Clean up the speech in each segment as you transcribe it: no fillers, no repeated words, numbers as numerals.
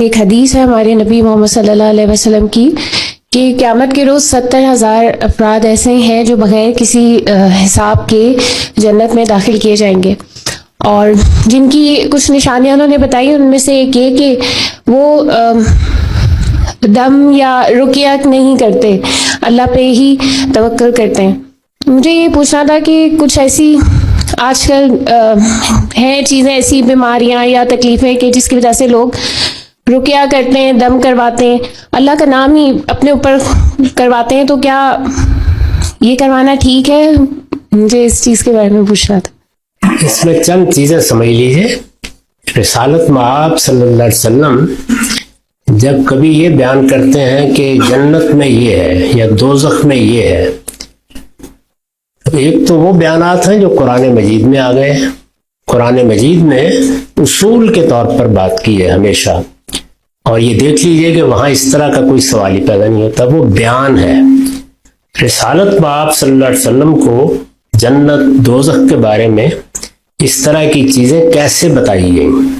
ایک حدیث ہے ہمارے نبی محمد صلی اللہ علیہ وسلم کی کہ قیامت کے روز 70,000 افراد ایسے ہیں جو بغیر کسی حساب کے جنت میں داخل کیے جائیں گے، اور جن کی کچھ نشانیاں انہوں نے بتائی، ان میں سے ایک یہ کہ وہ دم یا رقیہ نہیں کرتے، اللہ پہ ہی توکل کرتے ہیں۔ مجھے یہ پوچھنا تھا کہ کچھ ایسی آج کل ہیں چیزیں، ایسی بیماریاں یا تکلیفیں کہ جس کی وجہ سے لوگ رقیہ کرتے ہیں، دم کرواتے ہیں، اللہ کا نام ہی اپنے اوپر کرواتے ہیں، تو کیا یہ کروانا ٹھیک ہے؟ مجھے اس چیز کے بارے میں پوچھنا تھا۔ اس میں چند چیزیں سمجھ لیجیے۔ رسالت مآب صلی اللہ علیہ وسلم جب کبھی یہ بیان کرتے ہیں کہ جنت میں یہ ہے یا دوزخ میں یہ ہے، ایک تو وہ بیانات ہیں جو قرآن مجید میں آ گئے ہیں۔ قرآن مجید نے اصول کے طور پر بات کی ہے ہمیشہ، اور یہ دیکھ لیجئے کہ وہاں اس طرح کا کوئی سوال ہی پیدا نہیں ہوتا، وہ بیان ہے۔ رسالت مآب صلی اللہ علیہ وسلم کو جنت دوزخ کے بارے میں اس طرح کی چیزیں کیسے بتائی گئیں،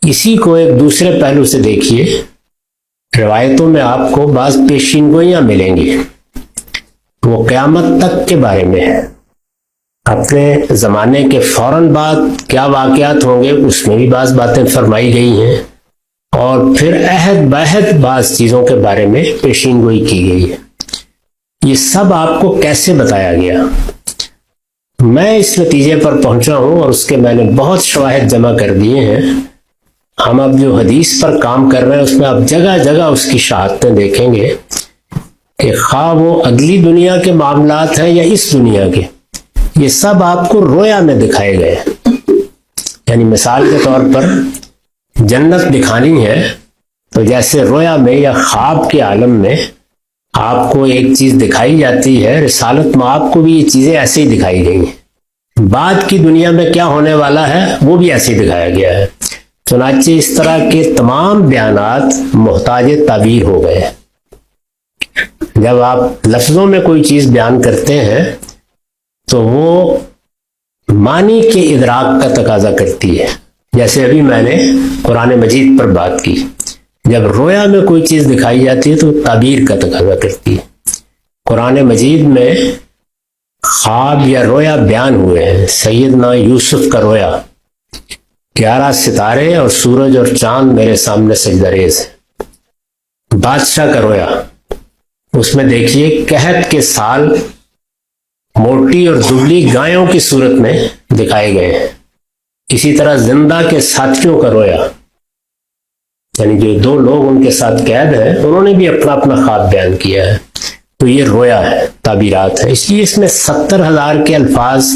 اسی کو ایک دوسرے پہلو سے دیکھیے۔ روایتوں میں آپ کو بعض پیشین گوئیاں ملیں گی، وہ قیامت تک کے بارے میں ہے۔ اپنے زمانے کے فوراً بعد کیا واقعات ہوں گے اس میں بھی بعض باتیں فرمائی گئی ہیں، اور پھر عہد بعہد بعض چیزوں کے بارے میں پیشین گوئی کی گئی ہے۔ یہ سب آپ کو کیسے بتایا گیا؟ میں اس نتیجے پر پہنچا ہوں، اور اس کے میں نے بہت شواہد جمع کر دیے ہیں۔ ہم اب جو حدیث پر کام کر رہے ہیں اس میں آپ جگہ جگہ اس کی شہادتیں دیکھیں گے کہ خواہ وہ اگلی دنیا کے معاملات ہیں یا اس دنیا کے، یہ سب آپ کو رویا میں دکھائے گئے ہیں۔ یعنی مثال کے طور پر جنت دکھانی ہے تو جیسے رویا میں یا خواب کے عالم میں آپ کو ایک چیز دکھائی جاتی ہے، رسالت مآب کو بھی یہ چیزیں ایسے ہی دکھائی گئی ہیں۔ بعد کی دنیا میں کیا ہونے والا ہے وہ بھی ایسے ہی دکھایا گیا ہے۔ چنانچہ اس طرح کے تمام بیانات محتاج تعبیر ہو گئے۔ جب آپ لفظوں میں کوئی چیز بیان کرتے ہیں تو وہ معنی کے ادراک کا تقاضا کرتی ہے۔ جیسے ابھی میں نے قرآن مجید پر بات کی، جب رویا میں کوئی چیز دکھائی جاتی ہے تو تعبیر کا تقاضا کرتی ہے۔ قرآن مجید میں خواب یا رویا بیان ہوئے ہیں۔ سیدنا یوسف کا رویا، 11 ستارے اور سورج اور چاند میرے سامنے سجدہ ریز ہے۔ بادشاہ کا رویا، اس میں دیکھیے قحط کے سال موٹی اور دبلی گایوں کی صورت میں دکھائے گئے ہیں۔ اسی طرح زندہ کے ساتھیوں کا رویا، یعنی جو 2 لوگ ان کے ساتھ قید ہیں انہوں نے بھی اپنا اپنا خواب بیان کیا ہے۔ تو یہ رویا ہے، تعبیرات ہے۔ اس لیے اس میں 70,000 کے الفاظ،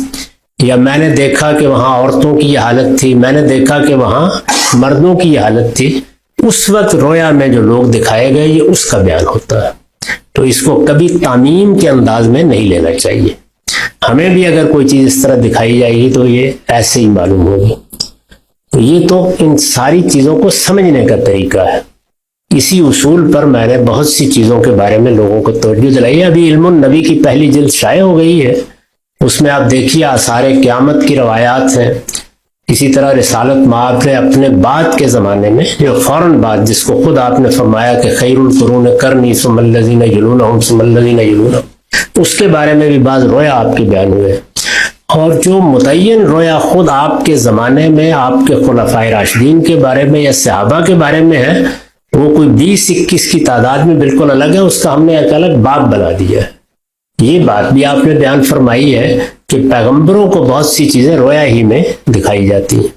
یا میں نے دیکھا کہ وہاں عورتوں کی یہ حالت تھی، میں نے دیکھا کہ وہاں مردوں کی یہ حالت تھی، اس وقت رویا میں جو لوگ دکھائے گئے یہ اس کا بیان ہوتا ہے۔ تو اس کو کبھی تعمیم کے انداز میں نہیں لینا چاہیے۔ ہمیں بھی اگر کوئی چیز اس طرح دکھائی جائے گی تو یہ ایسے ہی معلوم ہوگی۔ تو یہ تو ان ساری چیزوں کو سمجھنے کا طریقہ ہے۔ اسی اصول پر میں نے بہت سی چیزوں کے بارے میں لوگوں کو توجہ دلائی۔ ابھی علم النبی کی پہلی جلد شائع ہو گئی ہے، اس میں آپ دیکھیے آثار قیامت کی روایات ہیں۔ اسی طرح رسالت مآب نے اپنے بعد کے زمانے میں جو فوراً بعد، جس کو خود آپ نے فرمایا کہ خیر القرون قرنی ثم الذین یلونہم ثم الذین یلونہم، اس کے بارے میں بھی بعض رویا آپ کے بیان ہوئے۔ اور جو متعین رویا خود آپ کے زمانے میں آپ کے خلفائے راشدین کے بارے میں یا صحابہ کے بارے میں ہے، وہ کوئی 20-21 کی تعداد میں بالکل الگ ہے، اس کا ہم نے ایک الگ باب بنا دیا ہے۔ یہ بات بھی آپ نے بیان فرمائی ہے کہ پیغمبروں کو بہت سی چیزیں رویا ہی میں دکھائی جاتی ہیں۔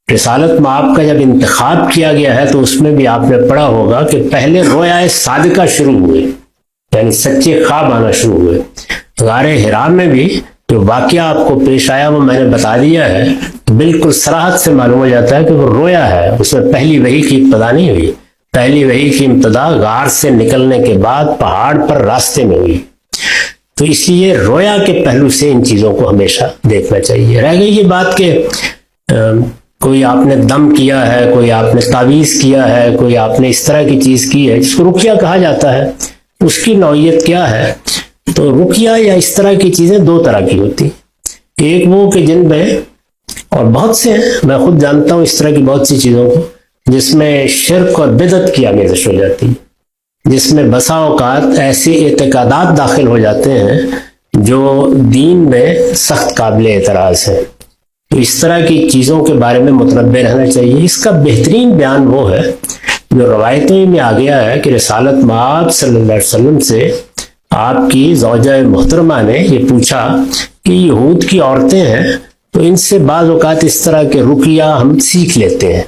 رسالت مآب کا جب انتخاب کیا گیا ہے تو اس میں بھی آپ نے پڑھا ہوگا کہ پہلے رویا صادقہ شروع ہوئے، یعنی سچے خواب آنا شروع ہوئے۔ غار حرا میں بھی جو واقعہ آپ کو پیش آیا وہ میں نے بتا دیا ہے، بالکل صراحت سے معلوم ہو جاتا ہے کہ وہ رویا ہے، اس میں پہلی وحی کی ابتدا نہیں ہوئی۔ پہلی وحی کی ابتدا غار سے نکلنے کے بعد پہاڑ پر راستے میں ہوئی۔ تو اس لیے رویا کے پہلو سے ان چیزوں کو ہمیشہ دیکھنا چاہیے۔ رہ گئی یہ بات کہ کوئی آپ نے دم کیا ہے، کوئی آپ نے تعویذ کیا ہے، کوئی آپ نے اس طرح کی چیز کی ہے جس کو رقیہ کہا جاتا ہے، اس کی نوعیت کیا ہے؟ تو رقیہ یا اس طرح کی چیزیں 2 طرح کی ہوتی ہیں۔ ایک وہ کہ جن میں، اور بہت سے ہیں، میں خود جانتا ہوں اس طرح کی بہت سی چیزوں کو، جس میں شرک اور بدعت کی آمیزش ہو جاتی ہے، جس میں بسا اوقات ایسے اعتقادات داخل ہو جاتے ہیں جو دین میں سخت قابل اعتراض ہیں۔ تو اس طرح کی چیزوں کے بارے میں متنبع رہنا چاہیے۔ اس کا بہترین بیان وہ ہے جو روایتوں میں آ گیا ہے کہ رسالت مآب صلی اللہ علیہ وسلم سے آپ کی زوجہ محترمہ نے یہ پوچھا کہ یہود کی عورتیں ہیں تو ان سے بعض اوقات اس طرح کے رقیہ ہم سیکھ لیتے ہیں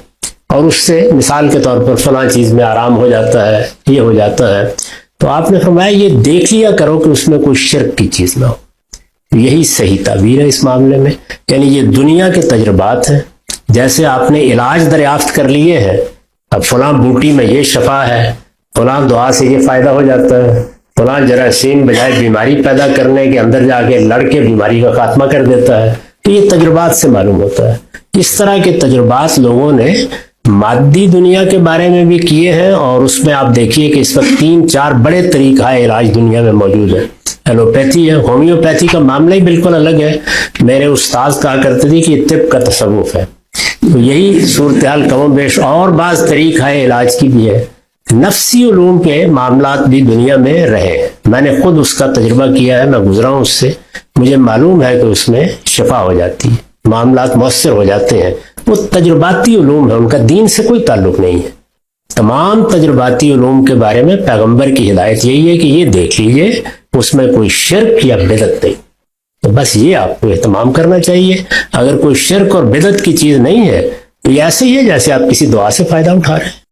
اور اس سے مثال کے طور پر فلاں چیز میں آرام ہو جاتا ہے، یہ ہو جاتا ہے، تو آپ نے فرمایا یہ دیکھ لیا کرو کہ اس میں کوئی شرک کی چیز نہ ہو۔ یہی صحیح تعبیر ہے اس معاملے میں، یعنی یہ دنیا کے تجربات ہیں۔ جیسے آپ نے علاج دریافت کر لیے ہیں، اب فلاں بوٹی میں یہ شفا ہے، فلاں دعا سے یہ فائدہ ہو جاتا ہے، فلاں جراثیم بجائے بیماری پیدا کرنے کے اندر جا کے لڑ کے بیماری کا خاتمہ کر دیتا ہے، تو یہ تجربات سے معلوم ہوتا ہے۔ اس طرح کے تجربات لوگوں نے مادی دنیا کے بارے میں بھی کیے ہیں، اور اس میں آپ دیکھیے کہ اس وقت 3-4 بڑے طریقہ علاج دنیا میں موجود ہیں۔ ایلوپیتھی ہے، ہومیوپیتھی کا معاملہ ہی بالکل الگ ہے۔ میرے استاد کہا کرتے تھے کہ یہ طب کا تصوف ہے، تو یہی صورتحال کم و بیش اور بعض طریقہ علاج کی بھی ہے۔ نفسی علوم کے معاملات بھی دنیا میں رہے، میں نے خود اس کا تجربہ کیا ہے، میں گزرا ہوں اس سے، مجھے معلوم ہے کہ اس میں شفا ہو جاتی ہے، معاملات مؤثر ہو جاتے ہیں۔ وہ تجرباتی علوم ہے، ان کا دین سے کوئی تعلق نہیں ہے۔ تمام تجرباتی علوم کے بارے میں پیغمبر کی ہدایت یہی ہے کہ یہ دیکھ لیجئے اس میں کوئی شرک یا بدعت نہیں، تو بس یہ آپ کو اہتمام کرنا چاہیے۔ اگر کوئی شرک اور بدعت کی چیز نہیں ہے تو یہ ایسے ہی ہے جیسے آپ کسی دعا سے فائدہ اٹھا رہے ہیں۔